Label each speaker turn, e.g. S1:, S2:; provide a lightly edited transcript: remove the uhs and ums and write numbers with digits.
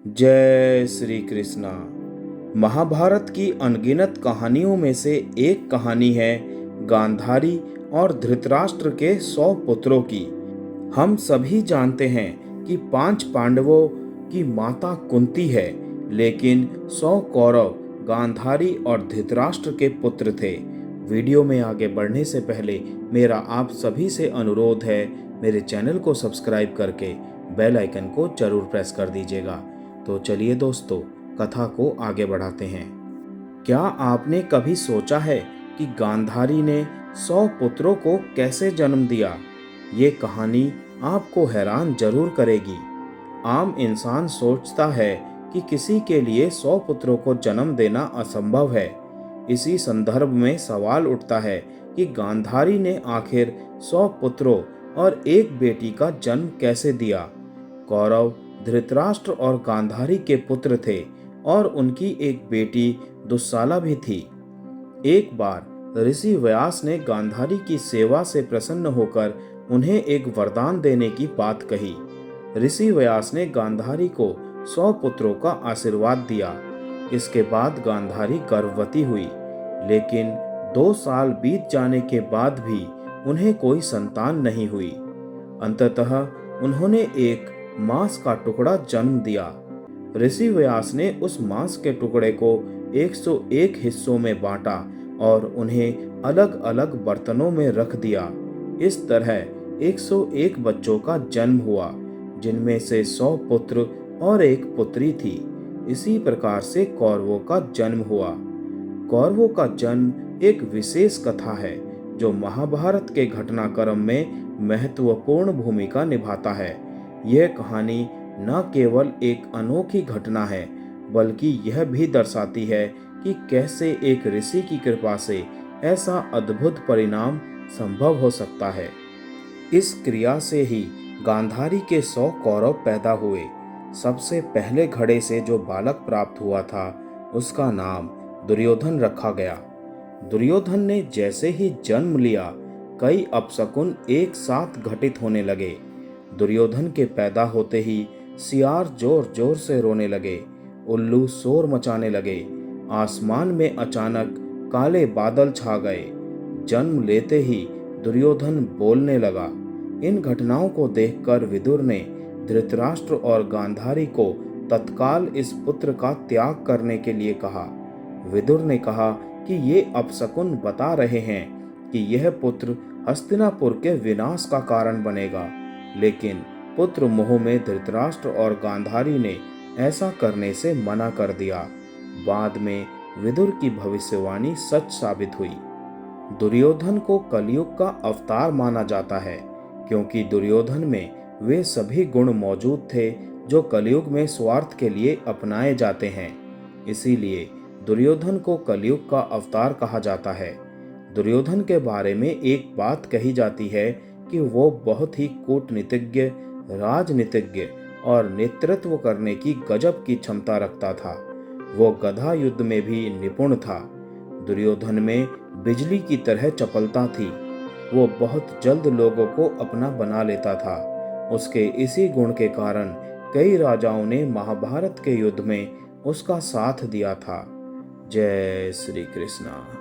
S1: जय श्री कृष्णा। महाभारत की अनगिनत कहानियों में से एक कहानी है गांधारी और धृतराष्ट्र के 100 पुत्रों की। हम सभी जानते हैं कि 5 पांडवों की माता कुंती है, लेकिन 100 कौरव गांधारी और धृतराष्ट्र के पुत्र थे। वीडियो में आगे बढ़ने से पहले मेरा आप सभी से अनुरोध है, मेरे चैनल को सब्सक्राइब करके बेल आइकन को जरूर प्रेस कर दीजिएगा। तो चलिए दोस्तों, कथा को आगे बढ़ाते हैं। क्या आपने कभी सोचा है कि गांधारी ने 100 पुत्रों को कैसे जन्म दिया? ये कहानी आपको हैरान जरूर करेगी। आम इंसान सोचता है कि किसी के लिए 100 पुत्रों को जन्म देना असंभव है। इसी संदर्भ में सवाल उठता है कि गांधारी ने आखिर 100 पुत्रों और एक बेटी का जन्म कैसे दिया। कौरव धृतराष्ट्र और गांधारी के पुत्र थे और उनकी एक बेटी दुस्साला भी थी। एक बार ऋषि व्यास ने गांधारी की सेवा से प्रसन्न होकर उन्हें एक वरदान देने की बात कही। ऋषि व्यास ने गांधारी को 100 पुत्रों का आशीर्वाद दिया। इसके बाद गांधारी गर्भवती हुई, लेकिन 2 साल बीत जाने के बाद भी उन्हें कोई संतान नहीं हुई। अंततः उन्होंने एक मांस का टुकड़ा जन्म दिया। ऋषि व्यास ने उस मांस के टुकड़े को 101 हिस्सों में बांटा और उन्हें अलग अलग बर्तनों में रख दिया। इस तरह 101 बच्चों का जन्म हुआ, जिनमें से 100 पुत्र और एक पुत्री थी। इसी प्रकार से कौरवों का जन्म हुआ। कौरवों का जन्म एक विशेष कथा है जो महाभारत के घटनाक्रम में महत्वपूर्ण भूमिका निभाता है। यह कहानी न केवल एक अनोखी घटना है, बल्कि यह भी दर्शाती है कि कैसे एक ऋषि की कृपा से ऐसा अद्भुत परिणाम संभव हो सकता है। इस क्रिया से ही गांधारी के 100 कौरव पैदा हुए। सबसे पहले घड़े से जो बालक प्राप्त हुआ था, उसका नाम दुर्योधन रखा गया। दुर्योधन ने जैसे ही जन्म लिया, कई अपशकुन एक साथ घटित होने लगे। दुर्योधन के पैदा होते ही सियार जोर जोर से रोने लगे, उल्लू शोर मचाने लगे, आसमान में अचानक काले बादल छा गए। जन्म लेते ही दुर्योधन बोलने लगा। इन घटनाओं को देखकर विदुर ने धृतराष्ट्र और गांधारी को तत्काल इस पुत्र का त्याग करने के लिए कहा। विदुर ने कहा कि ये अपशकुन बता रहे हैं कि यह पुत्र हस्तिनापुर के विनाश का कारण बनेगा, लेकिन पुत्र मोह में धृतराष्ट्र और गांधारी ने ऐसा करने से मना कर दिया। बाद में विदुर की भविष्यवाणी सच साबित हुई। दुर्योधन को कलयुग का अवतार माना जाता है, क्योंकि दुर्योधन में वे सभी गुण मौजूद थे जो कलयुग में स्वार्थ के लिए अपनाए जाते हैं। इसीलिए दुर्योधन को कलयुग का अवतार कहा जाता है। दुर्योधन के बारे में एक बात कही जाती है कि वो बहुत ही कूटनीतिज्ञ, राजनीतिज्ञ और नेतृत्व करने की गजब की क्षमता रखता था। वो गधा युद्ध में भी निपुण था। दुर्योधन में बिजली की तरह चपलता थी। वो बहुत जल्द लोगों को अपना बना लेता था। उसके इसी गुण के कारण कई राजाओं ने महाभारत के युद्ध में उसका साथ दिया था। जय श्री कृष्णा।